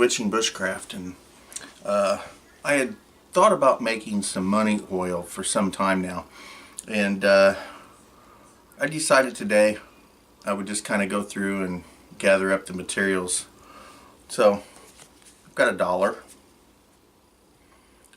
Witching Bushcraft, and I had thought about making some money oil for some time now, and I decided today I would just kind of go through and gather up the materials. So I've got $1.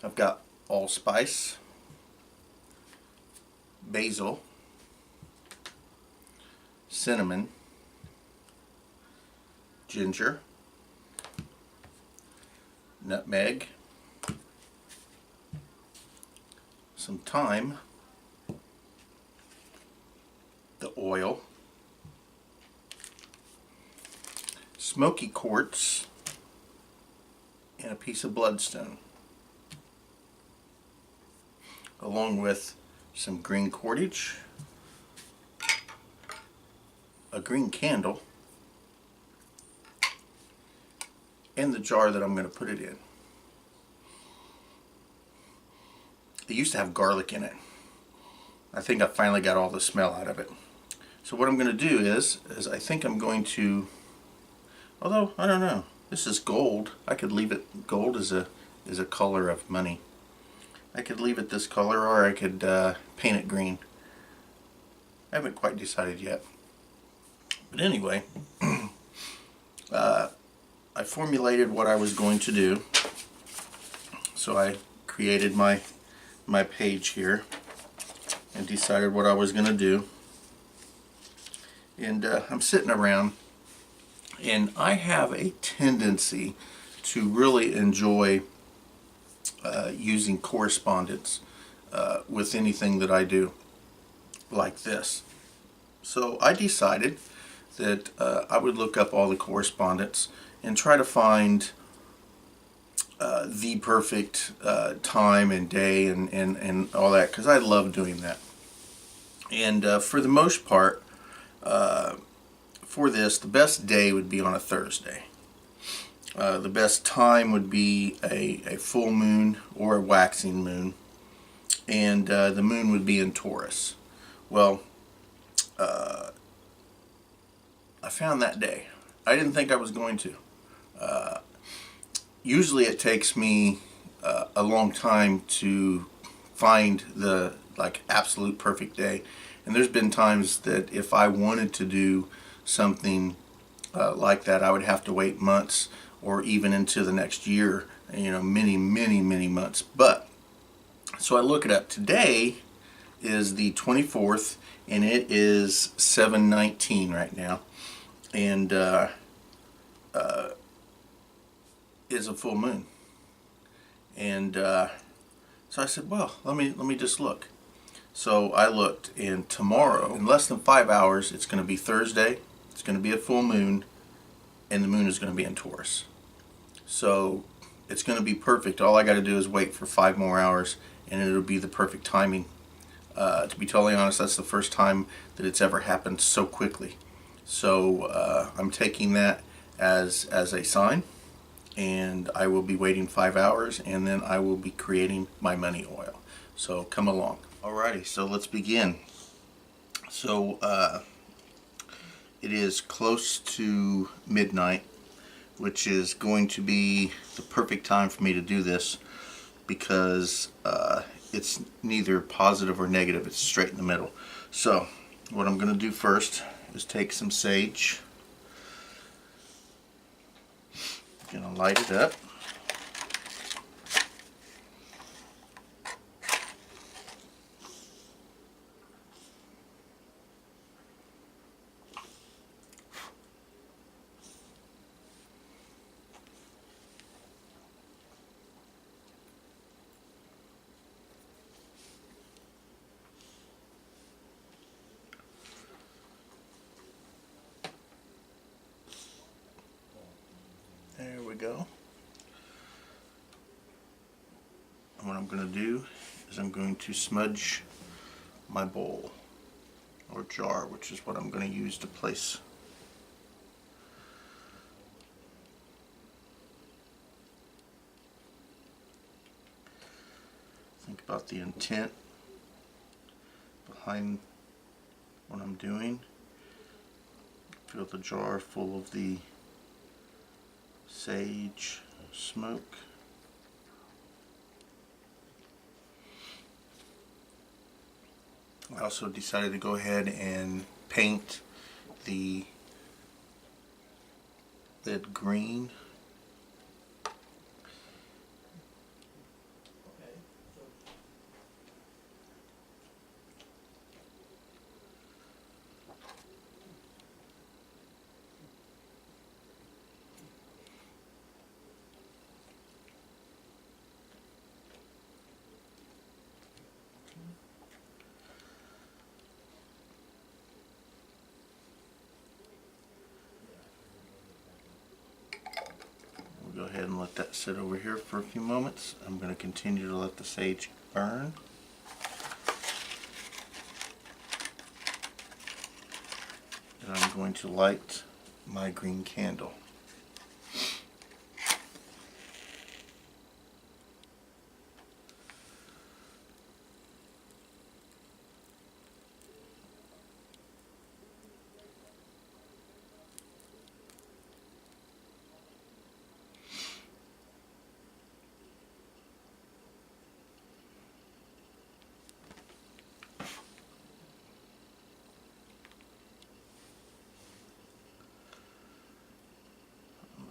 I've got allspice, basil, cinnamon, ginger, nutmeg, some thyme, the oil, smoky quartz, and a piece of bloodstone, along with some green cordage, a green candle, and the jar that I'm going to put it in. It used to have garlic in it. I think I finally got all the smell out of it. So what I'm going to do is I think I'm going to, although I don't know, this is gold. I could leave it, gold is a color of money. I could leave it this color, or I could paint it green. I haven't quite decided yet. But anyway, I formulated what I was going to do. So I created my page here and decided what I was going to do. And I'm sitting around, and I have a tendency to really enjoy using correspondence with anything that I do like this. So I decided that I would look up all the correspondence and try to find the perfect time and day and all that, because I love doing that. And for the most part, for this, the best day would be on a Thursday. The best time would be a full moon or a waxing moon, and the moon would be in Taurus. Well, I found that day. I didn't think I was going to. Usually it takes me a long time to find the absolute perfect day, and there's been times that if I wanted to do something like that, I would have to wait months or even into the next year, many months. But so I look it up. Today is the 24th, and it is 7:19 right now, and is a full moon. And so I said, well, let me just look. So I looked, and tomorrow, in less than 5 hours, it's going to be Thursday. It's going to be a full moon, and the moon is going to be in Taurus. So it's going to be perfect. All I got to do is wait for 5 more hours, and it'll be the perfect timing. To be totally honest, that's the first time that it's ever happened so quickly. So I'm taking that as a sign, and I will be waiting 5 hours, and then I will be creating my money oil. So come along. Alrighty, so let's begin. So it is close to midnight, which is going to be the perfect time for me to do this, because it's neither positive or negative, it's straight in the middle. So what I'm going to do first is take some sage. I'm going to light it up. There we go. And what I'm going to do is I'm going to smudge my bowl or jar, which is what I'm going to use to place. Think about the intent behind what I'm doing. Fill the jar full of the sage smoke. I also decided to go ahead and paint the lid green. We'll go ahead and let that sit over here for a few moments. I'm going to continue to let the sage burn. And I'm going to light my green candle.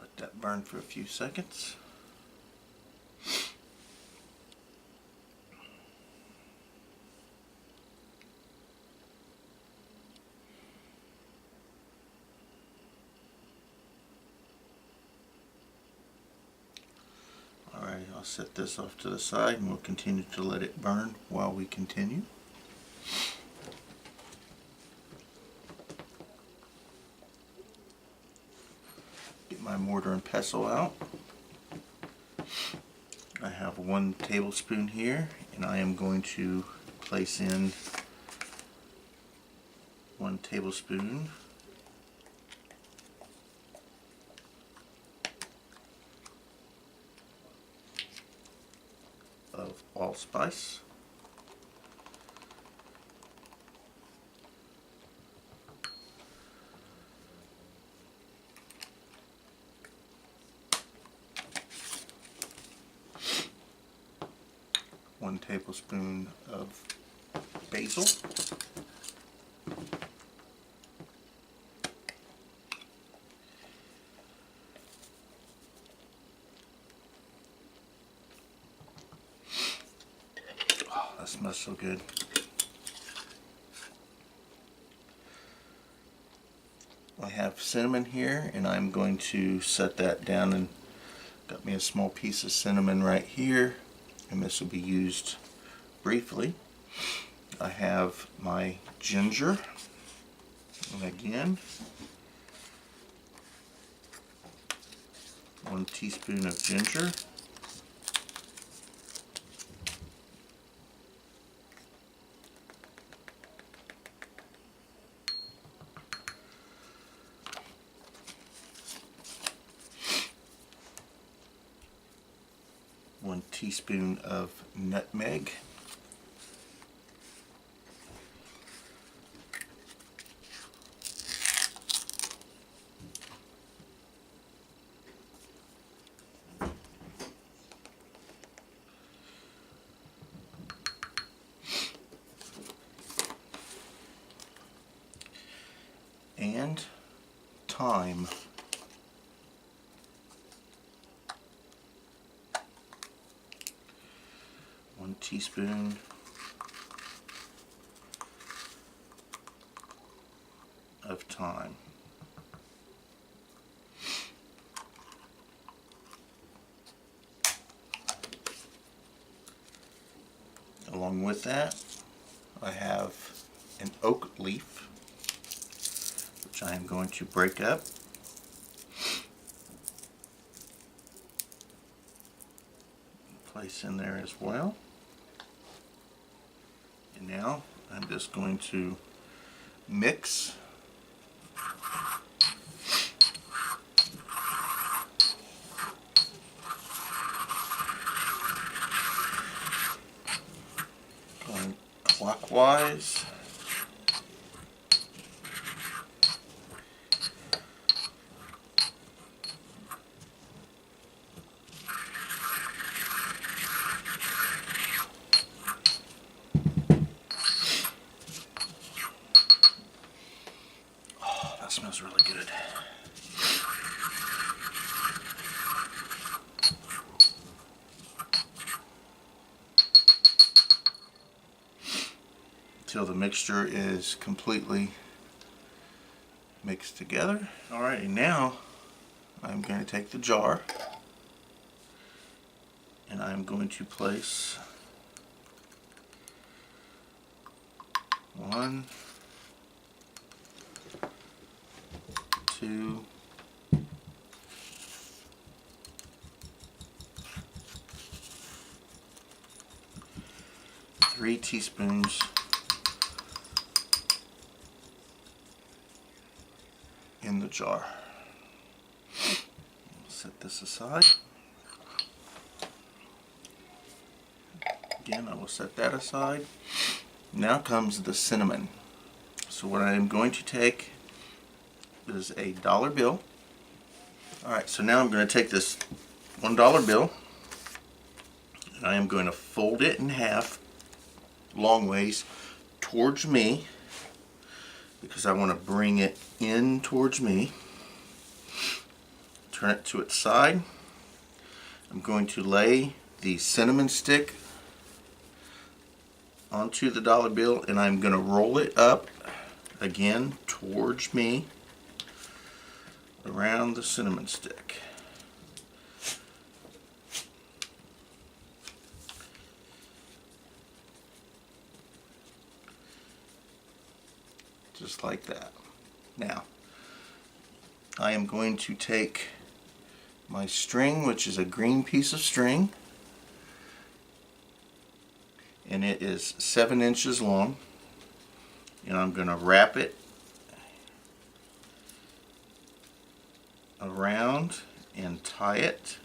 Let that burn for a few seconds. Alright, I'll set this off to the side and we'll continue to let it burn while we continue. Get my mortar and pestle out. I have 1 tablespoon here, and I am going to place in 1 tablespoon of allspice. One tablespoon of basil. Oh, that smells so good. I have cinnamon here, and I'm going to set that down, and got me a small piece of cinnamon right here, and this will be used briefly. I have my ginger, and again 1 teaspoon of ginger. One teaspoon of nutmeg. And thyme. One teaspoon of thyme. Along with that, I have an oak leaf, which I am going to break up. Place in there as well. And now I'm just going to mix going clockwise. till the mixture is completely mixed together. Alrighty, now I'm going to take the jar and I'm going to place 1, 2, 3 teaspoons in the jar. Set this aside. Again, I will set that aside. Now comes the cinnamon. So what I am going to take is a dollar bill. Alright, so now I'm going to take this $1 bill and I am going to fold it in half long ways towards me because I want to bring it in towards me. Turn it to its side. I'm going to lay the cinnamon stick onto the dollar bill and I'm going to roll it up again towards me around the cinnamon stick. Just like that. Now, I am going to take my string, which is a green piece of string, and it is 7 inches long, and I'm going to wrap it around and tie it.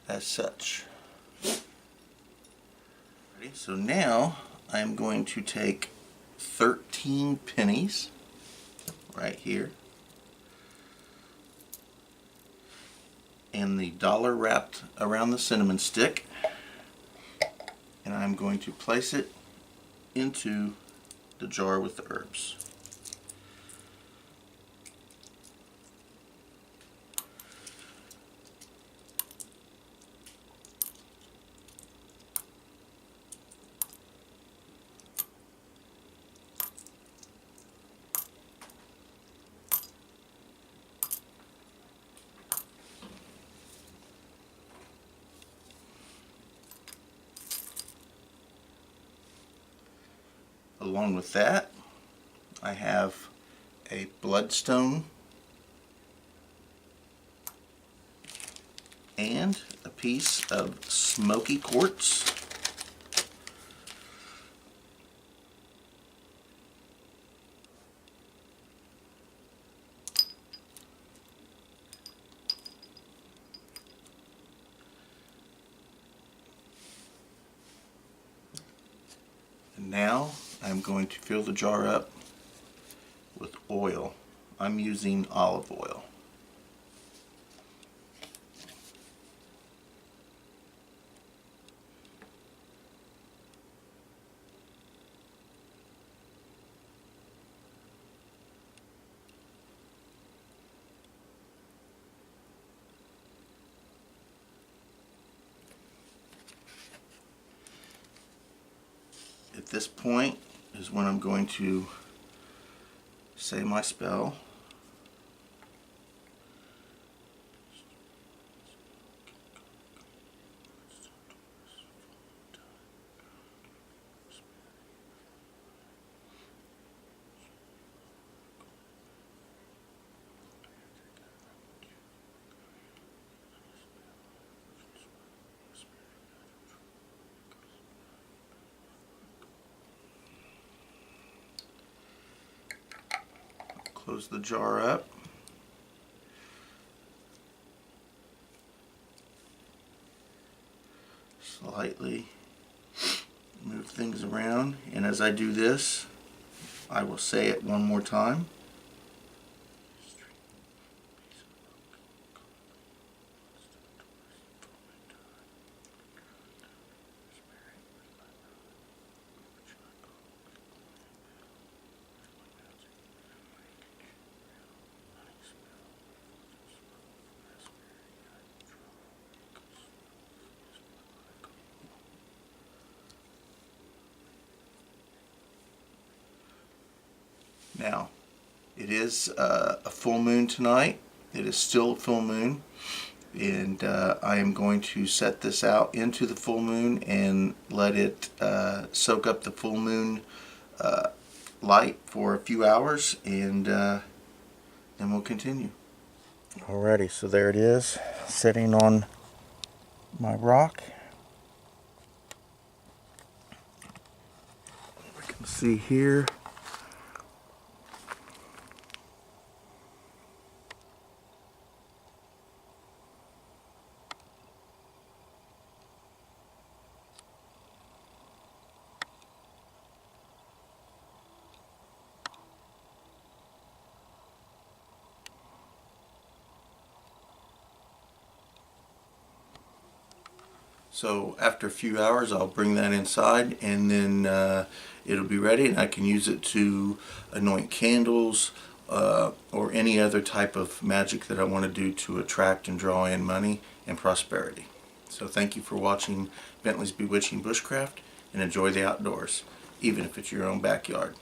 As such. Ready? So now I'm going to take 13 pennies right here and the dollar wrapped around the cinnamon stick, and I'm going to place it into the jar with the herbs. Along with that, I have a bloodstone and a piece of smoky quartz. And now I'm going to fill the jar up with oil. I'm using olive oil. At this point is when I'm going to say my spell. Close the jar up. Slightly move things around, and as I do this, I will say it one more time. Now, it is a full moon tonight. It is still a full moon, and I am going to set this out into the full moon and let it soak up the full moon light for a few hours, and then we'll continue. Alrighty, so there it is, sitting on my rock. We can see here. So after a few hours I'll bring that inside, and then it'll be ready, and I can use it to anoint candles or any other type of magic that I want to do to attract and draw in money and prosperity. So thank you for watching Bentley's Bewitching Bushcraft, and enjoy the outdoors, even if it's your own backyard.